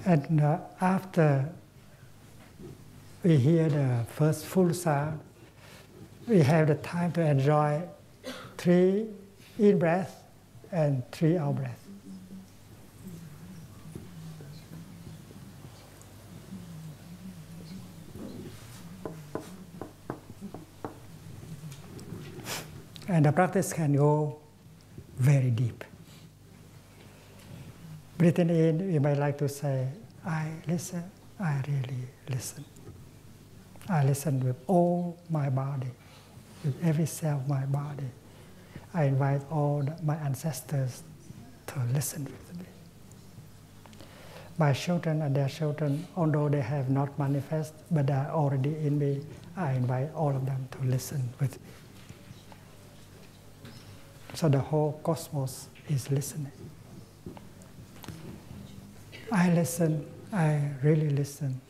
And after we hear the first full sound, we have the time to enjoy 3 in-breath and 3 out-breath. And the practice can go very deep. Breathing in, you might like to say, I listen, I really listen. I listen with all my body, with every cell of my body. I invite all my ancestors to listen with me. My children and their children, although they have not manifest, but they are already in me, I invite all of them to listen with me. So the whole cosmos is listening. I listen, I really listen.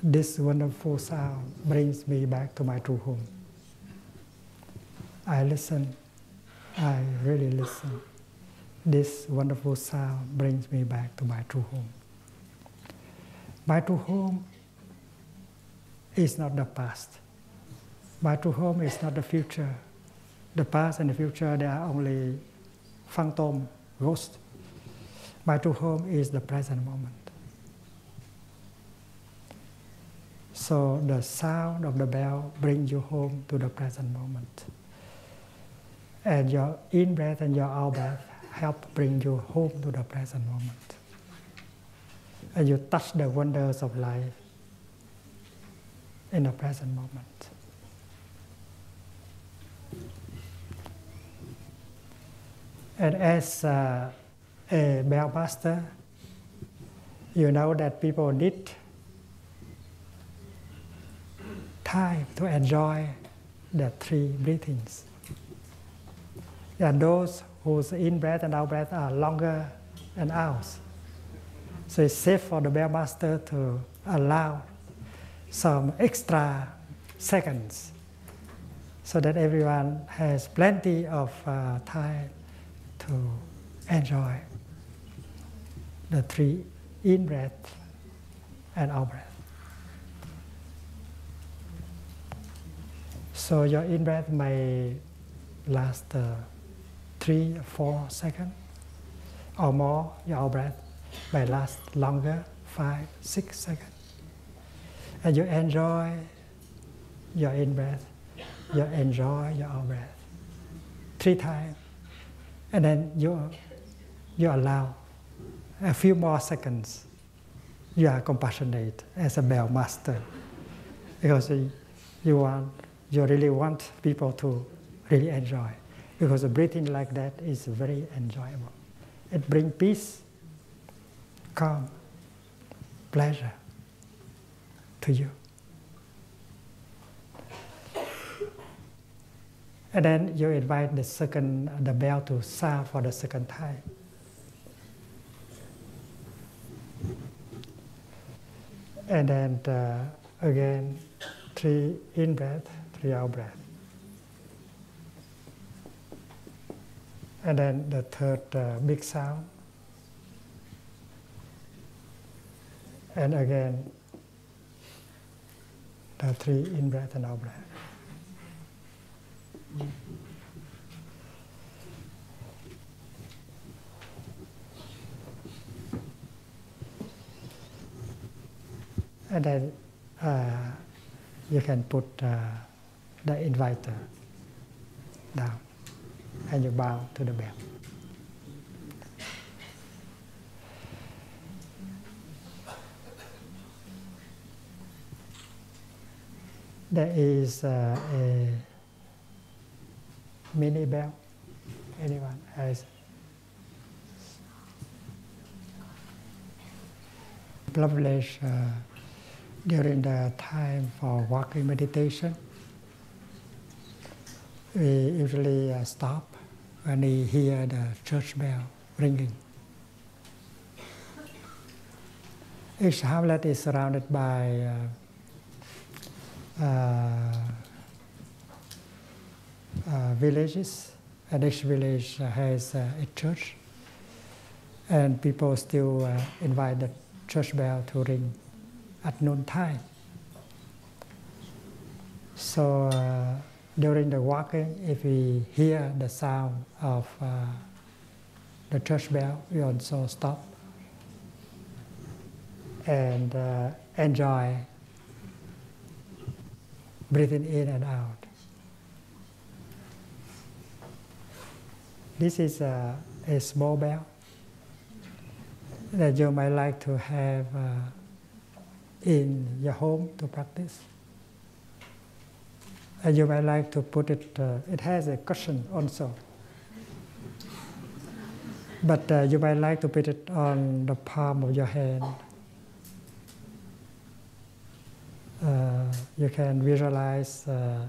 This wonderful sound brings me back to my true home. I listen, I really listen. This wonderful sound brings me back to my true home. My true home is not the past. My true home is not the future. The past and the future, they are only phantom, ghosts. My true home is the present moment. So the sound of the bell brings you home to the present moment. And your in-breath and your out-breath help bring you home to the present moment. And you touch the wonders of life in the present moment. And as a bell master, you know that people need time to enjoy the 3 breathings. There are those whose in-breath and out-breath are longer than ours. So it's safe for the bell master to allow some extra seconds so that everyone has plenty of time to enjoy the 3 in-breath and out-breath. So your in-breath may last 3 or 4 seconds or more. Your out-breath may last longer, 5, 6 seconds. And you enjoy your in-breath, you enjoy your out-breath 3 times. And then you allow a few more seconds. You are compassionate as a bell master because you really want people to really enjoy. Because breathing like that is very enjoyable. It brings peace, calm, pleasure to you. And then you invite the bell to sound for the second time. And then again, 3 in-breath, 3 out-breath. And then the third big sound. And again, the 3 in-breath and out-breath. And then you can put the inviter down and you bow to the bell. There is a mini bell. Anyone has? Privilege during the time for walking meditation. We usually stop when we hear the church bell ringing. Each hamlet is surrounded by villages, and each village has a church, and people still invite church bell to ring at noon time. So during the walking, if we hear the sound of the church bell, we also stop and enjoy breathing in and out. This is a small bell that you might like to have in your home to practice. And you might like to put it, it has a cushion also. But you might like to put it on the palm of your hand. You can visualize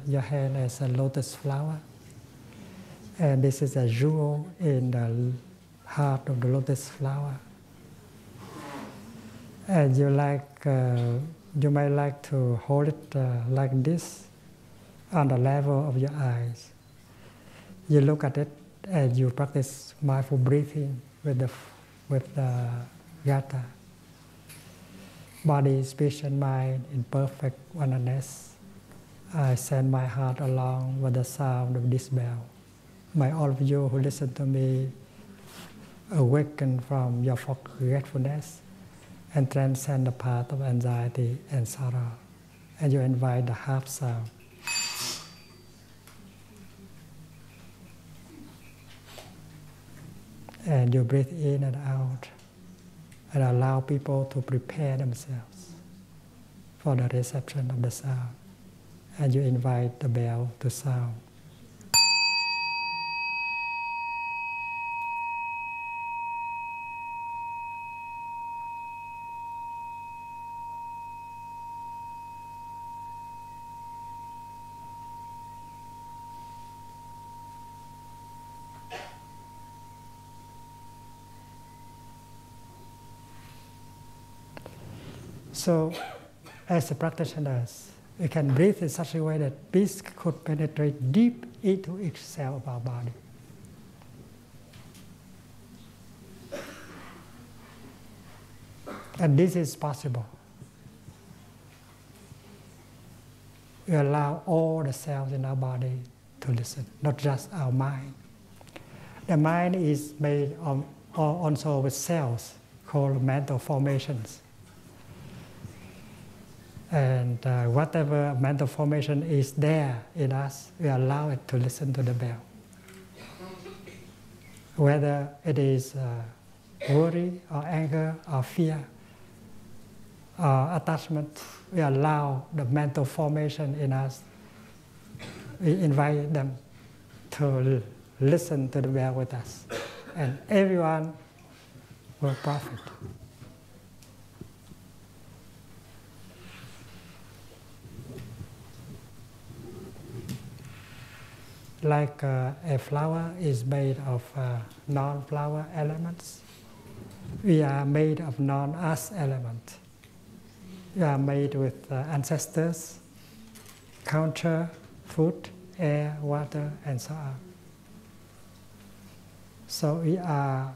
your hand as a lotus flower. And this is a jewel in the heart of the lotus flower. And you might like to hold it like this on the level of your eyes. You look at it and you practice mindful breathing with the gatha. Body, speech, and mind in perfect oneness. I send my heart along with the sound of this bell. May all of you who listen to me awaken from your forgetfulness and transcend the path of anxiety and sorrow. And you invite the half sound. And you breathe in and out and allow people to prepare themselves for the reception of the sound. And you invite the bell to sound. So, as a practitioners, we can breathe in such a way that peace could penetrate deep into each cell of our body. And this is possible. We allow all the cells in our body to listen, not just our mind. The mind is made also with cells called mental formations. And whatever mental formation is there in us, we allow it to listen to the bell. Whether it is worry or anger or fear or attachment, we allow the mental formation in us. We invite them to listen to the bell with us. And everyone will profit. Like a flower is made of non-flower elements, we are made of non-us elements. We are made with ancestors, culture, food, air, water, and so on. So we are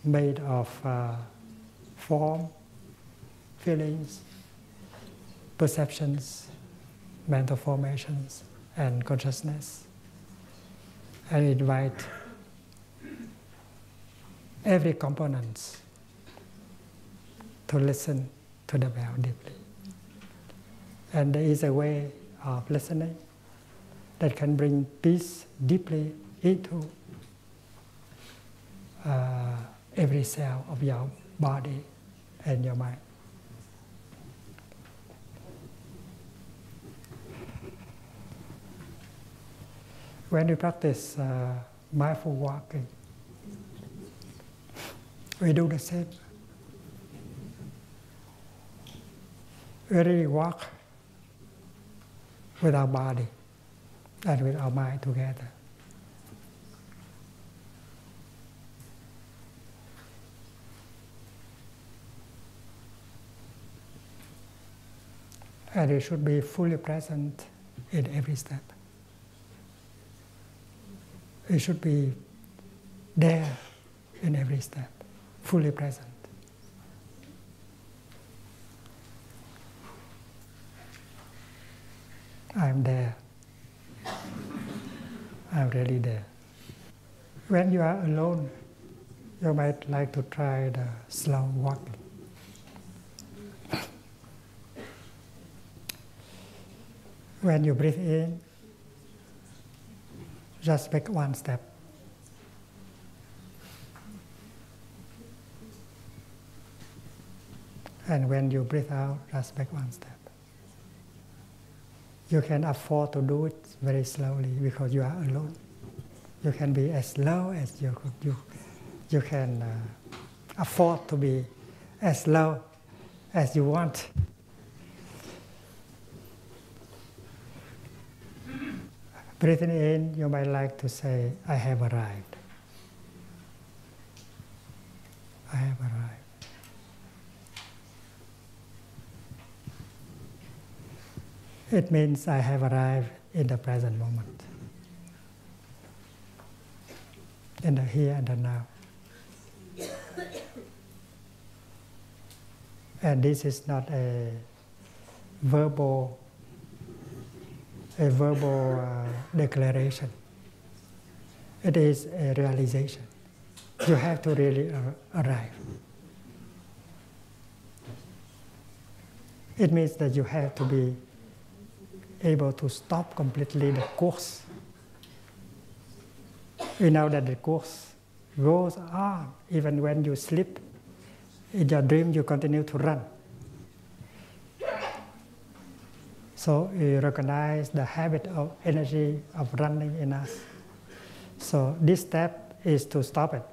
made of form, feelings, perceptions, mental formations, and consciousness. I invite every component to listen to the bell deeply. And there is a way of listening that can bring peace deeply into every cell of your body and your mind. When we practice mindful walking, we do the same. We really walk with our body and with our mind together. And we should be fully present in every step. We should be there in every step, fully present. I'm there. I'm really there. When you are alone, you might like to try the slow walking. When you breathe in, just make one step. And when you breathe out, just make one step. You can afford to do it very slowly because you are alone. You can be as slow as you can afford to be as slow as you want. Breathing in, you might like to say, I have arrived. I have arrived. It means I have arrived in the present moment, in the here and the now. And this is not a verbal declaration. It is a realization. You have to really arrive. It means that you have to be able to stop completely the course. We know that the course goes on. Even when you sleep, in your dream you continue to run. So we recognize the habit of energy of running in us. So this step is to stop it.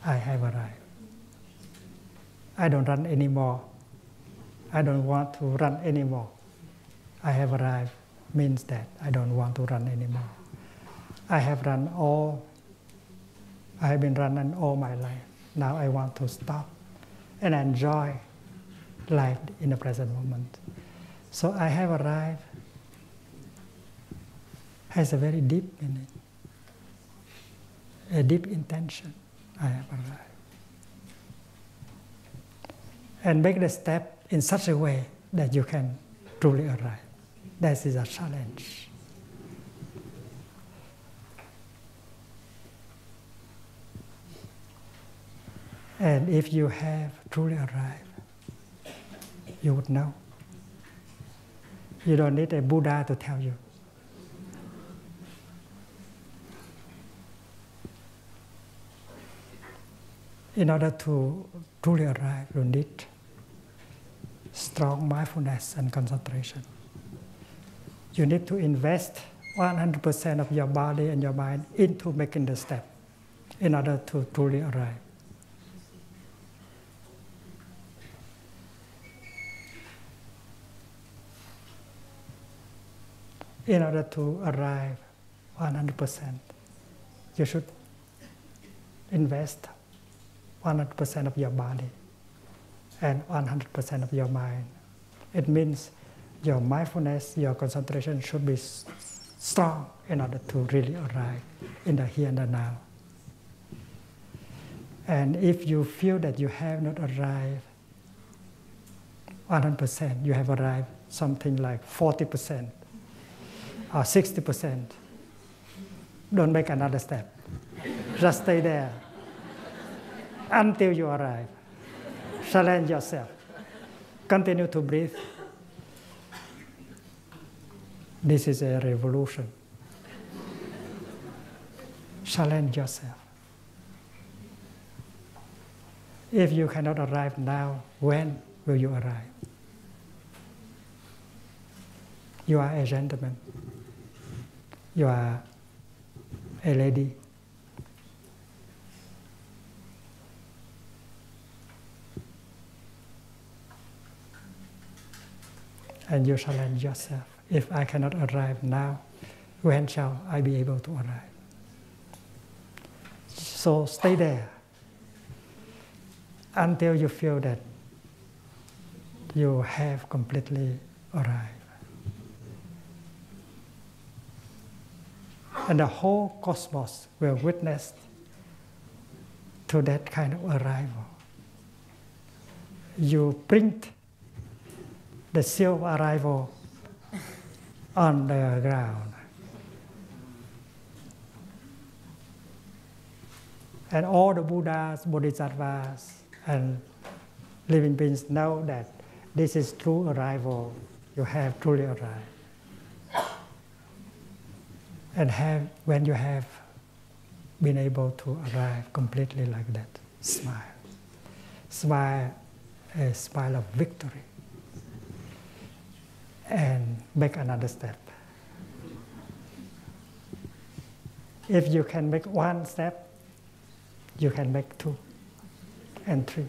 I have arrived. I don't run anymore. I don't want to run anymore. I have arrived means that I don't want to run anymore. I have been running all my life. Now I want to stop and enjoy life in the present moment. So I have arrived has a very deep meaning, a deep intention. I have arrived. And make the step in such a way that you can truly arrive. That is a challenge. And if you have truly arrived, you would know. You don't need a Buddha to tell you. In order to truly arrive, you need strong mindfulness and concentration. You need to invest 100% of your body and your mind into making the step in order to truly arrive. In order to arrive 100%, you should invest 100% of your body and 100% of your mind. It means your mindfulness, your concentration should be strong in order to really arrive in the here and the now. And if you feel that you have not arrived 100%, you have arrived something like 40%, or 60%, don't make another step. Just stay there until you arrive. Challenge yourself. Continue to breathe. This is a revolution. Challenge yourself. If you cannot arrive now, when will you arrive? You are a gentleman. You are a lady. And you challenge yourself. If I cannot arrive now, when shall I be able to arrive? So stay there until you feel that you have completely arrived. And the whole cosmos will witness to that kind of arrival. You print the seal of arrival on the ground. And all the Buddhas, Bodhisattvas, and living beings know that this is true arrival. You have truly arrived. And when you have been able to arrive completely like that, smile. Smile a smile of victory. And make another step. If you can make one step, you can make 2 and 3.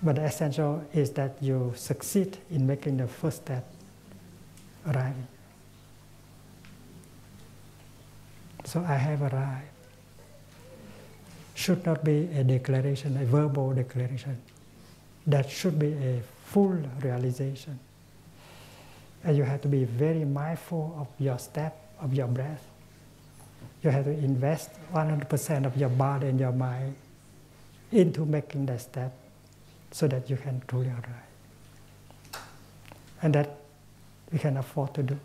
But the essential is that you succeed in making the first step, arriving. So I have arrived. Should not be a declaration, a verbal declaration. That should be a full realization. And you have to be very mindful of your step, of your breath. You have to invest 100% of your body and your mind into making that step so that you can truly arrive. And that we can afford to do.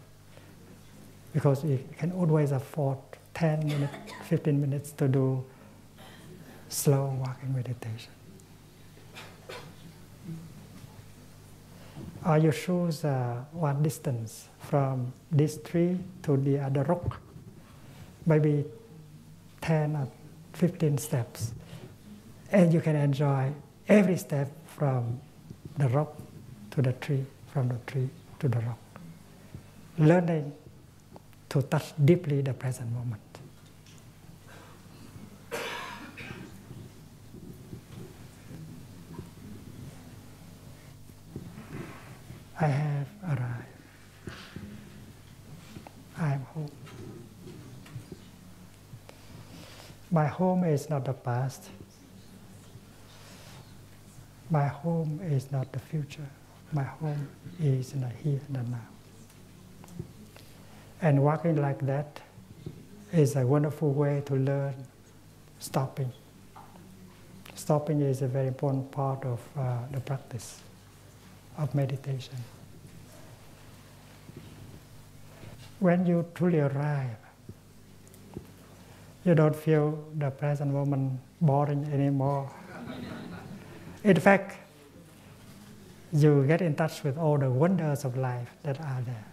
Because we can always afford 10 minutes, 15 minutes to do slow walking meditation. Or you choose one distance from this tree to the other rock, maybe 10 or 15 steps. And you can enjoy every step from the rock to the tree, from the tree to the rock. Learning to touch deeply the present moment. I have arrived. I am home. My home is not the past. My home is not the future. My home is in the here and the now. And walking like that is a wonderful way to learn stopping. Stopping is a very important part of the practice of meditation. When you truly arrive, you don't feel the present moment boring anymore. In fact, you get in touch with all the wonders of life that are there.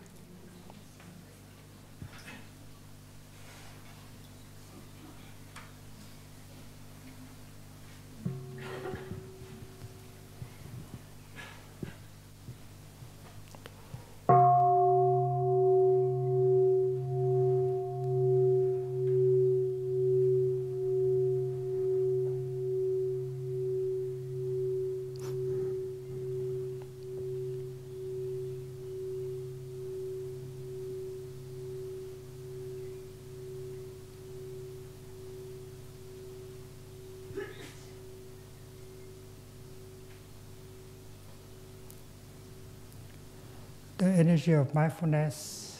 The energy of mindfulness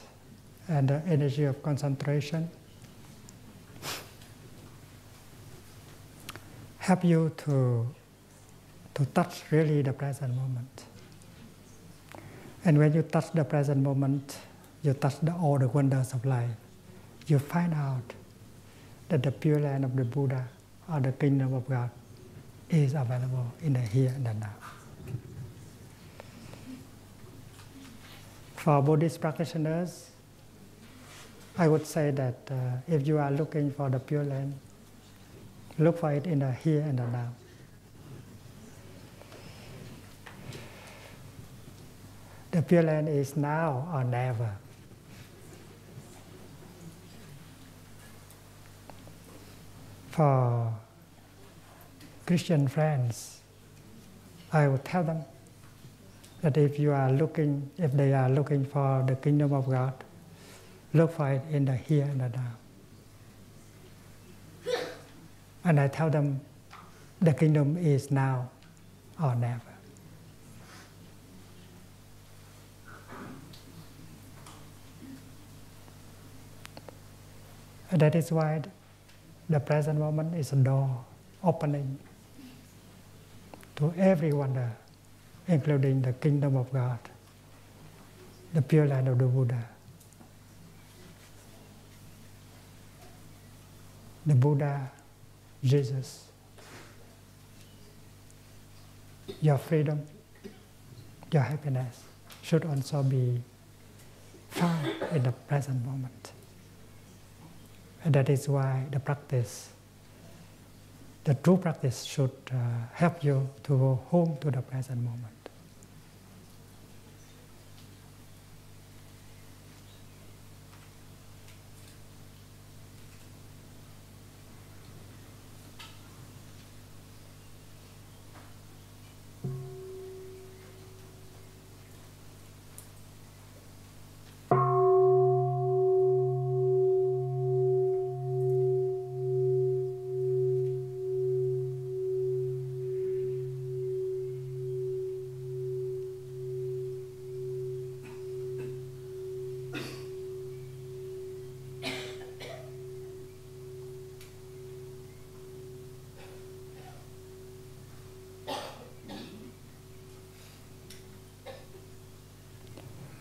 and the energy of concentration help you to touch really the present moment. And when you touch the present moment, you touch all the wonders of life. You find out that the Pure Land of the Buddha or the Kingdom of God is available in the here and the now. For Buddhist practitioners, I would say that if you are looking for the Pure Land, look for it in the here and the now. The Pure Land is now or never. For Christian friends, I would tell them that if they are looking for the Kingdom of God, look for it in the here and the now. And I tell them the kingdom is now or never. And that is why the present moment is a door opening to every wonder, including the Kingdom of God the Pure Land of the Buddha. The Buddha, Jesus, your freedom, your happiness should also be found in the present moment. And that is why the practice, the true practice, should help you to go home to the present moment.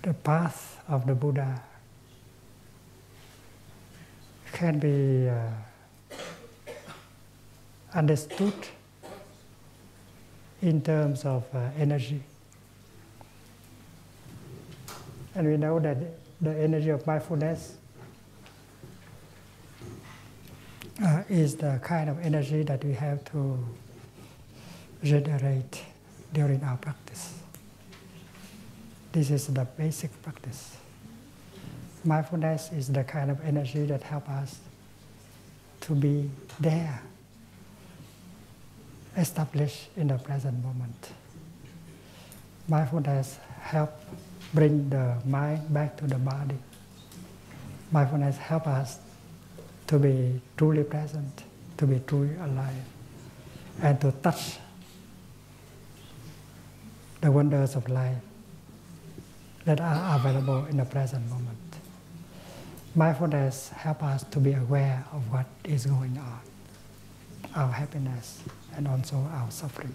The path of the Buddha can be understood in terms of energy. And we know that the energy of mindfulness is the kind of energy that we have to generate during our practice. This is the basic practice. Mindfulness is the kind of energy that helps us to be there, established in the present moment. Mindfulness helps bring the mind back to the body. Mindfulness helps us to be truly present, to be truly alive, and to touch the wonders of life that are available in the present moment. Mindfulness helps us to be aware of what is going on, our happiness and also our suffering.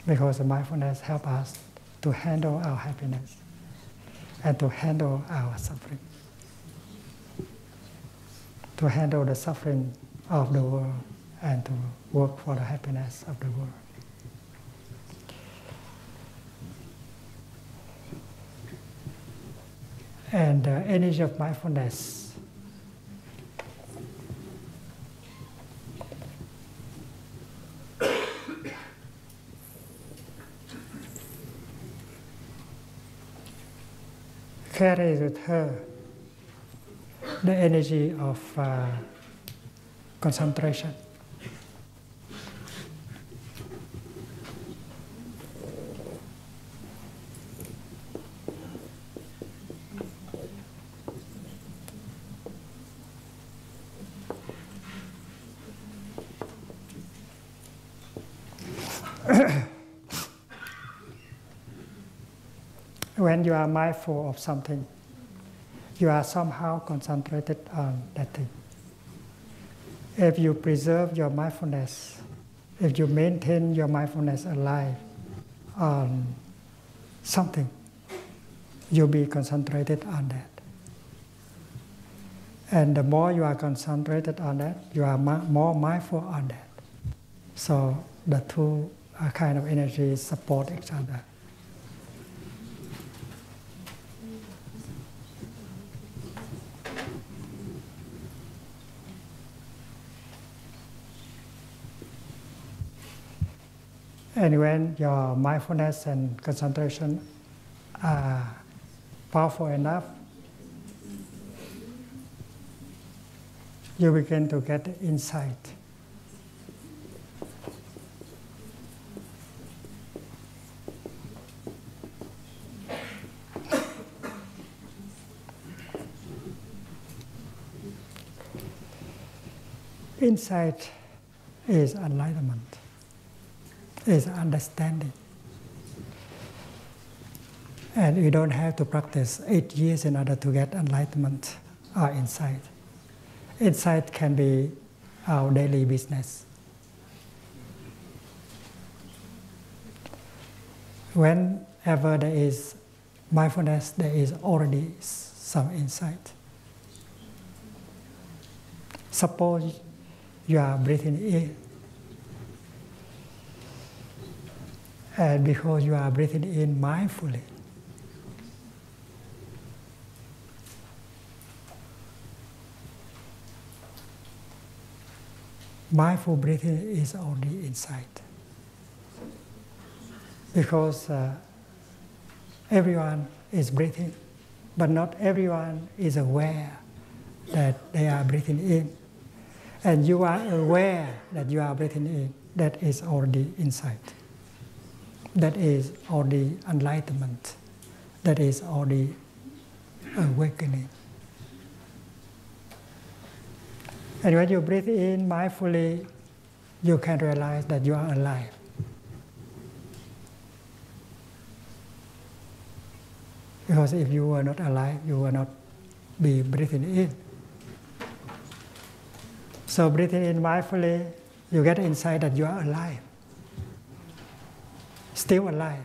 Because mindfulness helps us to handle our happiness and to handle our suffering, to handle the suffering of the world and to work for the happiness of the world. And the energy of mindfulness carries with her the energy of concentration. When you are mindful of something, you are somehow concentrated on that thing. If you preserve your mindfulness, if you maintain your mindfulness alive on something, you'll be concentrated on that. And the more you are concentrated on that, you are more mindful on that. So the two kind of energies support each other. And when your mindfulness and concentration are powerful enough, you begin to get insight. Insight is enlightenment, is understanding. And you don't have to practice 8 years in order to get enlightenment or insight. Insight can be our daily business. whenever there is mindfulness, there is already some insight. Suppose you are breathing in, and because you are breathing in mindfully, mindful breathing is already insight. Because everyone is breathing, but not everyone is aware that they are breathing in. And you are aware that you are breathing in. That is already insight. That is already enlightenment. That is already awakening. And when you breathe in mindfully, you can realize that you are alive. Because if you were not alive, you will not be breathing in. So breathing in mindfully, you get insight that you are alive, still alive.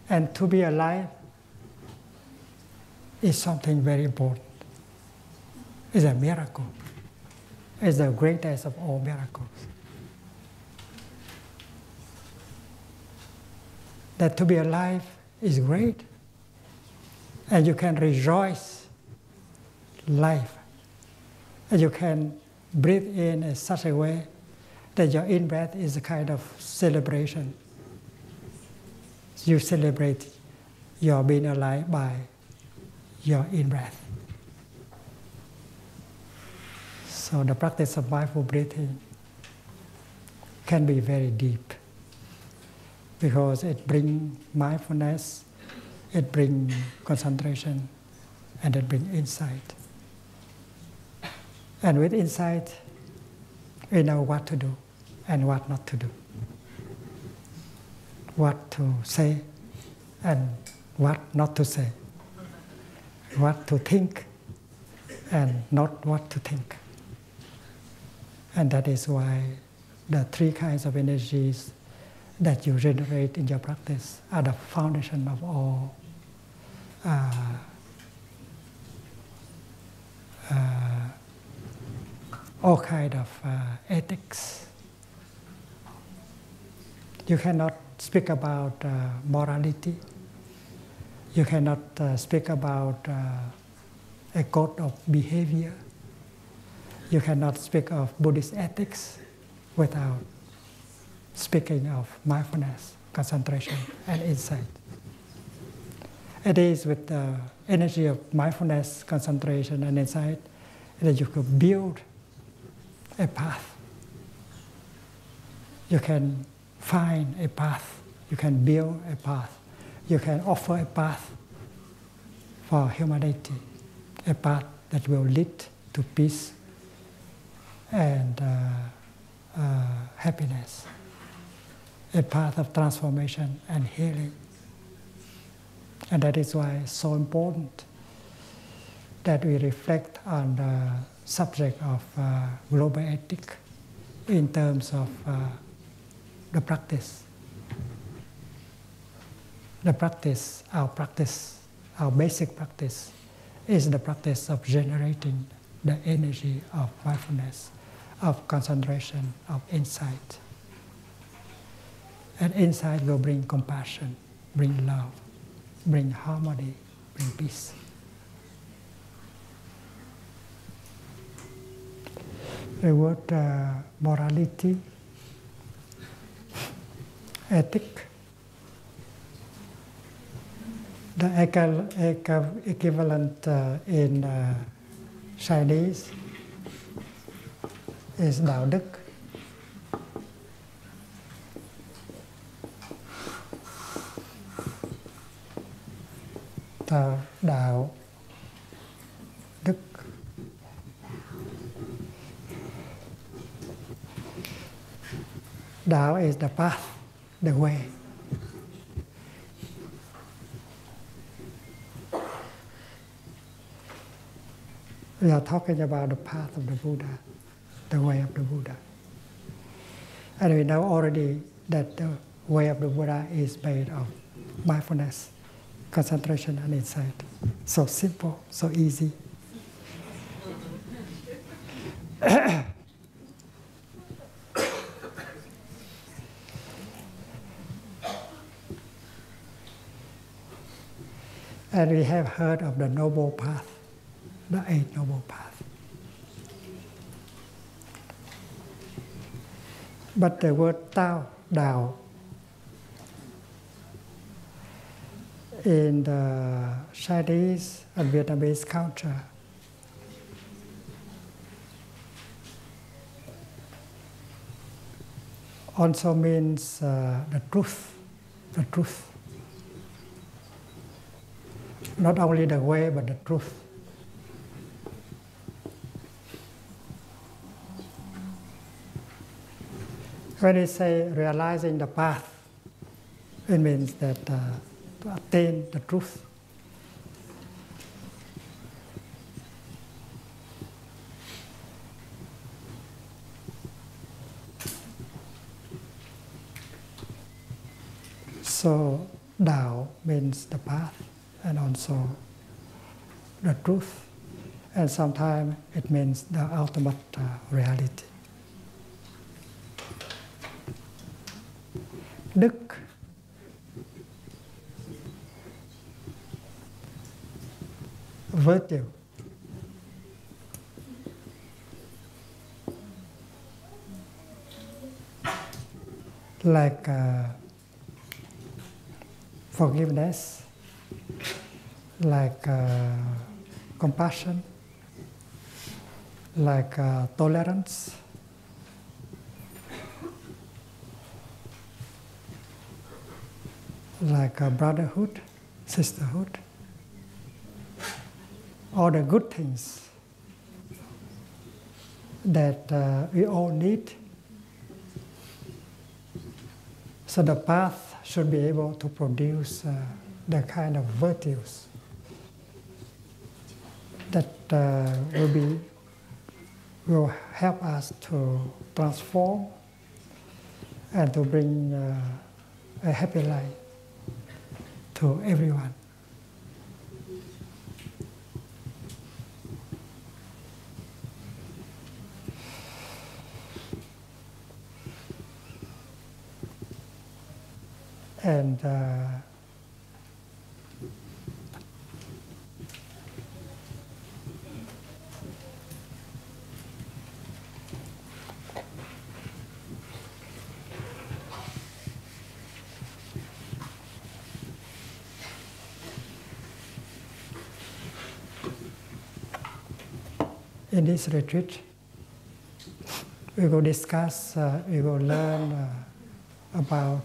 And to be alive is something very important. It's a miracle. It's the greatest of all miracles. That to be alive is great. And you can rejoice life. And you can breathe in such a way that your in-breath is a kind of celebration. You celebrate your being alive by your in-breath. So the practice of mindful breathing can be very deep because it brings mindfulness, it brings concentration, and it brings insight. And with insight, we know what to do and what not to do, what to say and what not to say, what to think and not what to think. And that is why the three kinds of energies that you generate in your practice are the foundation of all kind of ethics. You cannot speak about morality. You cannot speak about a code of behavior. You cannot speak of Buddhist ethics without speaking of mindfulness, concentration, and insight. It is with the energy of mindfulness, concentration, and insight that you can build a path. You can find a path. You can build a path. You can offer a path for humanity, a path that will lead to peace and happiness, a path of transformation and healing. And that is why it's so important that we reflect on the subject of global ethics in terms of the practice. The practice, our basic practice, is the practice of generating the energy of mindfulness, of concentration, of insight. And insight will bring compassion, bring love, bring harmony, bring peace. The word morality, ethic, the equivalent in Chinese is đạo đức. Đạo đức. Đạo is the path, the way. We are talking about the path of the Buddha, the way of the Buddha. And we know already that the way of the Buddha is made of mindfulness, concentration and insight. So simple, so easy. And we have heard of the Noble Path, the Eight Noble Path. But the word Tao, Dao, in the Chinese and Vietnamese culture, also means the truth, the truth. Not only the way, but the truth. When we say realizing the path, it means that to attain the truth. So, Dao means the path and also the truth. And sometimes it means the ultimate reality. Đức, virtue. Like forgiveness, like compassion, like tolerance, like brotherhood, sisterhood, all the good things that we all need. So the path should be able to produce the kind of virtues that will help us to transform and to bring a happy life to everyone. And in this retreat, we will discuss, we will learn about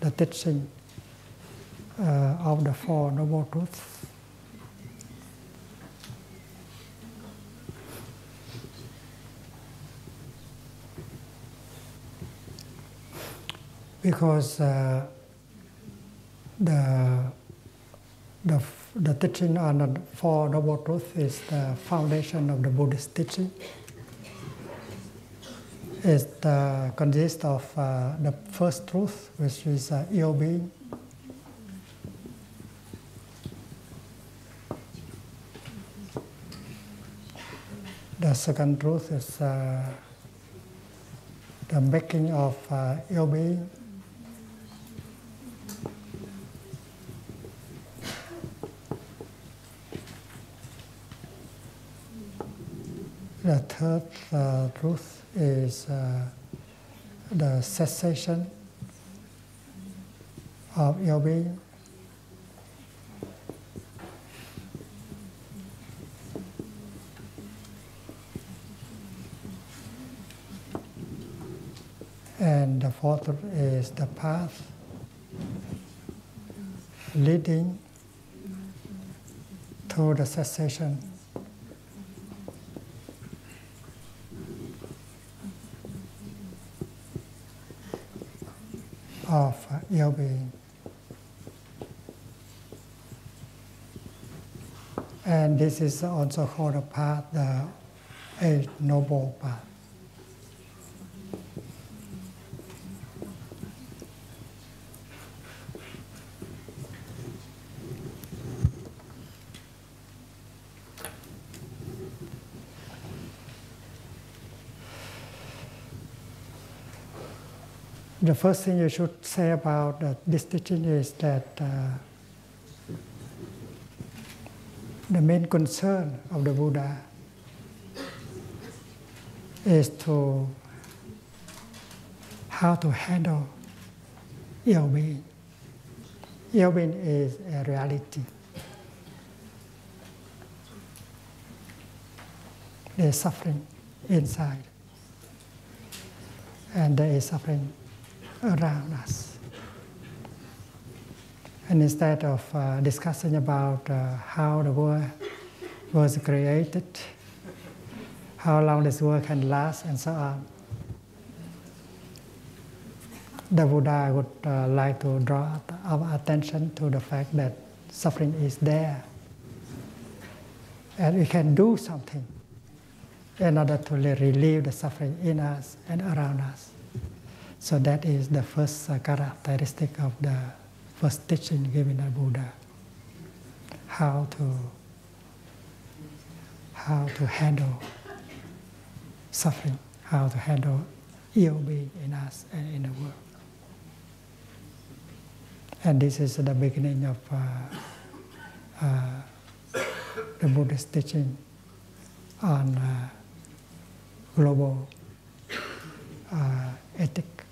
the teaching of the Four Noble Truths. Because the teaching on the Four Noble Truths is the foundation of the Buddhist teaching. It consists of the first truth, which is ill being. The second truth is the making of ill being. The third truth is the cessation of ill being. And the fourth is the path leading to the cessation of ill being. And this is also called a path, the Eight Noble Path. The first thing you should say about this teaching is that the main concern of the Buddha is to how to handle ill being. Ill being is a reality. There is suffering inside, and there is suffering around us. And instead of discussing about how the world was created, how long this world can last, and so on, the Buddha would like to draw our attention to the fact that suffering is there, and we can do something in order to relieve the suffering in us and around us. So that is the first characteristic of the first teaching given by Buddha: how to handle suffering, how to handle ill being in us and in the world. And this is the beginning of the Buddhist teaching on global ethics.